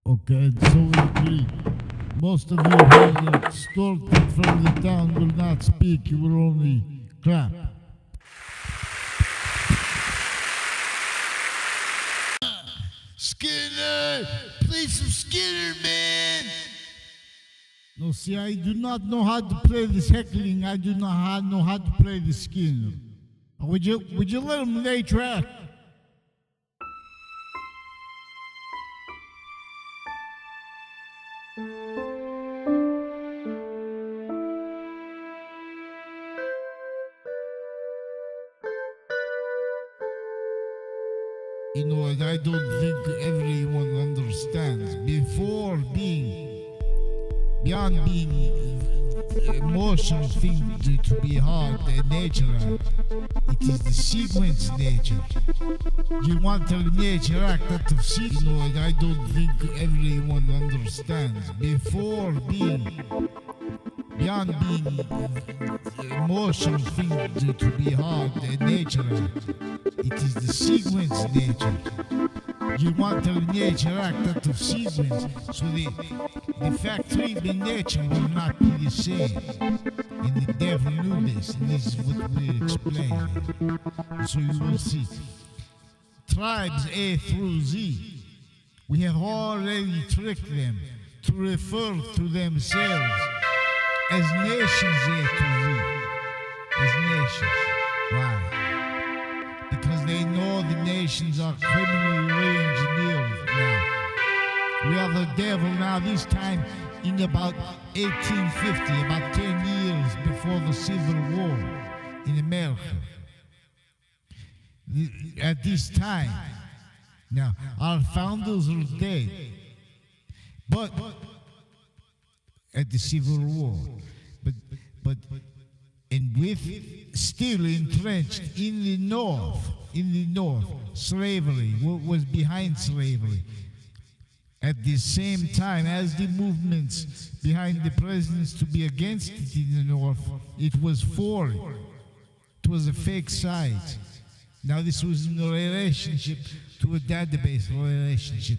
Okay, so we agree. Most of you who are extorted from the town will not speak, you will only clap. Skinner! Play some Skinner, man! No, see, I do not know how to play this heckling. I do not know how to play the Skinner. Would you let him lay track? You know what, I don't think everyone understands. Beyond being emotional thing to be hard and nature, it is the sequence nature. You want the nature act out of sequence. You know what, I don't think everyone understands. Beyond being emotional thing to be hard and nature, it is the sequence nature. You want the nature act out of sequence, so the factory of the nature will not be the same. And the devil knew this, and this is what we explain. So you will see. Tribes A through Z, we have already tricked them to refer to themselves as nations A to Z. As nations. Why? Because they know the nations are criminally re-engineered now. We are the devil now, this time in about 1850, about 10 years before the Civil War in America. At this time, now, our founders are dead, but at the Civil War, and with still entrenched in the North, slavery was behind slavery. At the same time as the movements behind the presidents to be against it in the North, it was for it. It was a fake site. Now this was in a relationship to a database relationship.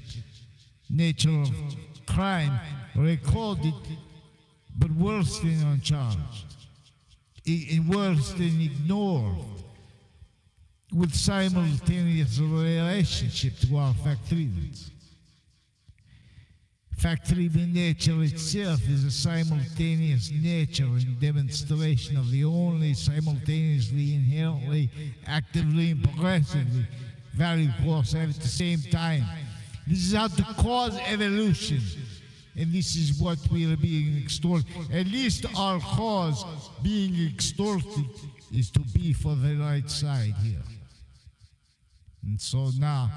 Nature of crime recorded, but worse than uncharged. And worse than ignored, with simultaneous relationship to our factories. Factory nature itself is a simultaneous nature and demonstration of the only simultaneously, inherently, actively, and progressively value force at the same time. This is how to cause evolution. And this is what we are being extorted. At least our cause being extorted is to be for the right side here. And so now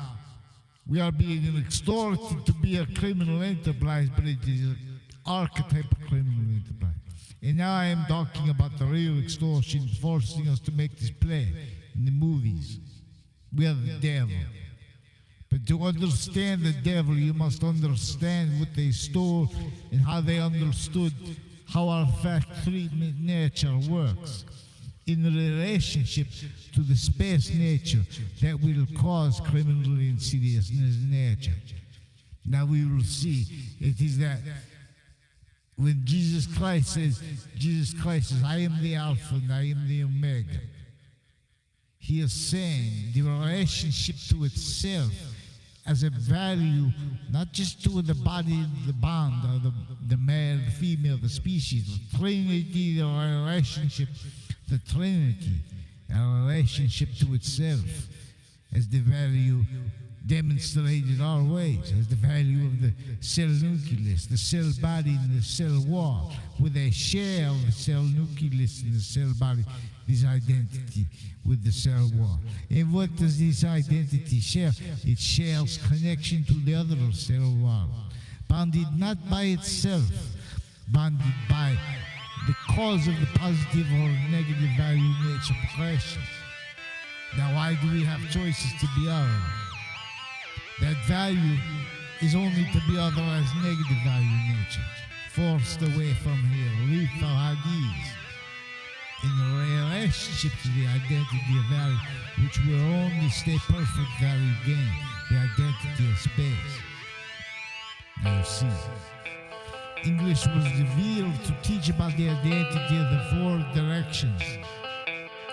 we are being extorted to be a criminal enterprise, but it is an archetypal criminal enterprise. And now I am talking about the real extortion forcing us to make this play in the movies. We are the devil. But to understand the devil, you must understand what they stole and how they understood how our factory nature works in relationship to the space nature that will cause criminal insidiousness nature. Now we will see it is that when Jesus Christ says, I am the Alpha and I am the Omega. He is saying the relationship to itself as a value, not just to the body, the bond, or the male, the female, the species, the Trinity, the relationship, the Trinity, a relationship to itself as the value demonstrated our ways, as the value of the cell nucleus, the cell body and the cell wall, with a share of the cell nucleus and the cell body, this identity with the cell wall. And what does this identity share? It shares connection to the other cell wall, bounded not by itself, bounded by the cause of the positive or negative value nature progression. Now why do we have choices to be other? That value is only to be other as negative value nature, forced away from here, leave for Hades, in relationship to the identity of value, which will only stay perfect value gain, the identity of space. Now you see, English was revealed to teach about the identity of the four directions.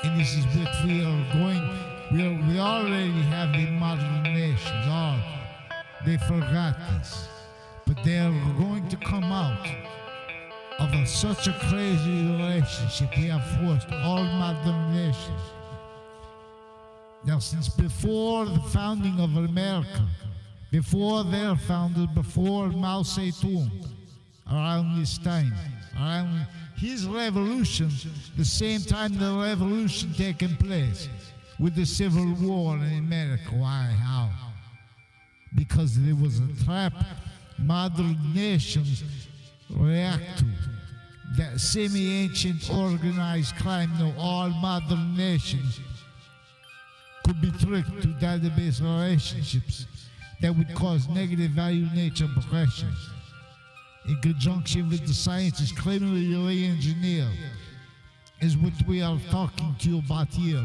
And this is what we are going. We already have the modern nations. They forgot this. But they are going to come out of such a crazy relationship. We have forced all modern nations. Now, since before the founding of America, before their founder, before Mao Zedong, around this time, around his revolution, the same time the revolution taking place with the Civil War in America. Why? How? Because there was a trap modern nations react to. That semi-ancient organized crime. Now all modern nations could be tricked to database relationships that would cause negative value nature progression. In conjunction with the sciences criminally re-engineered is what we are talking to you about here.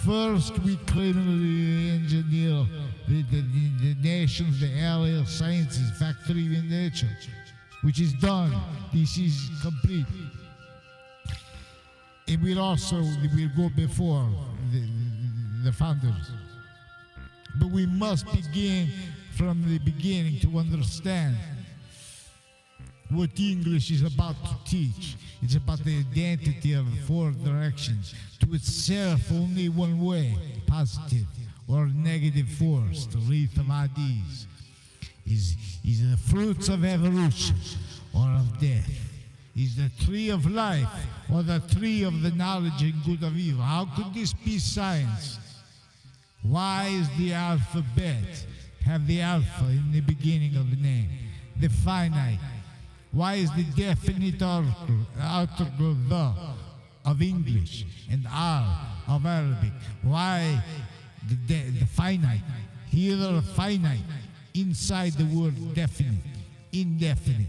First, we criminally engineer the nations, the area, sciences, factory in nature, which is done. This is complete. And we'll go before the founders. But we must begin from the beginning to understand what English is about to teach. It's about the identity of the four directions. To itself, only one way, positive or negative force, the wreath of ideas, is the fruits of evolution or of death. Is the tree of life or the tree of the knowledge and good of evil. How could this be science? Why is the alphabet have the alpha in the beginning of the name? The finite. Why is the definite article the of English and R of Arabic? Why the finite? Here are finite inside the word definite, indefinite,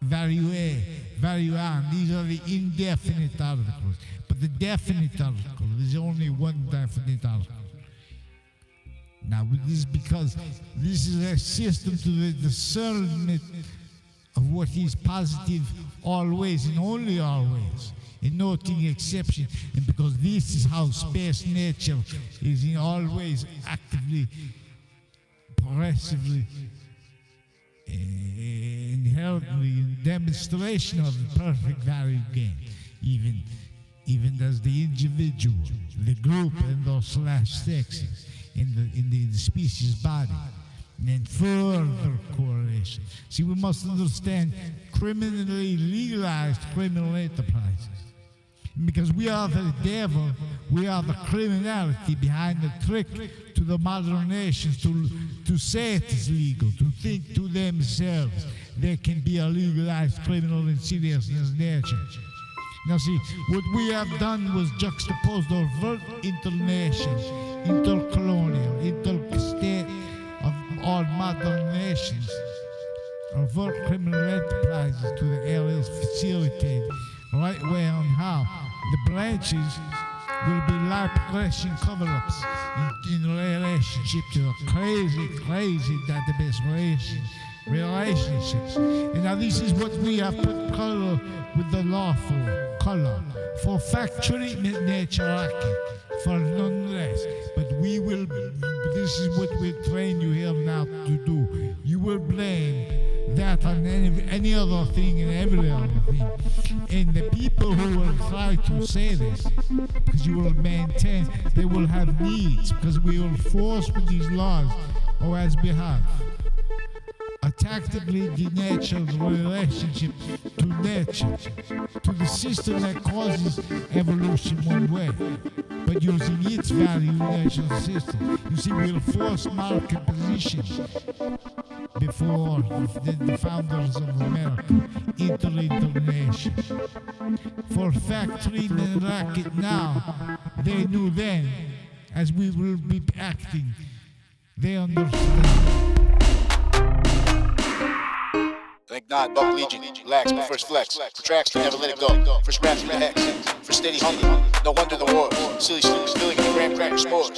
value A, value on. These are the indefinite articles. But the definite article is only one definite article. Now, this is because this is a system to the discernment of what is positive always and only always, and noting exception. And because this is how space nature is in always actively, progressively, inherently in demonstration of the perfect value gain, even as the individual, the group, and those sexes in the species body. And further correlation. See, we must understand criminally legalized criminal enterprises. Because we are the devil, we are the criminality behind the trick to the modern nations to say it is legal, to think to themselves there can be a legalized criminal insidiousness nature. Now see, what we have done was juxtapose the overt internation, intercolonial, interstate of all modern nations, overt criminal enterprises to the areas facilitated, right way on how the branches will be live progression cover-ups in relationship to the crazy database relationships. And now this is what we have put color with the law for factory nature racket, for none less. But we will, this is what we train you here now to do. You will blame that on any other thing and every other thing. And the people who will try to say this, because you will maintain, they will have needs, because we will force with these laws, or as we have, tactically denature the relationship to nature, to the system that causes evolution one way, but using its value nature system. You see, we'll force market position before the founders of America into the nation. For factory and racket now, they knew then, as we will be acting, they understand. Thank God, buck legion, relax, my first flex, protracts, never let it go, first raps from the hex, for steady hunger, no wonder the war, silly stealing in the graham cracker spores.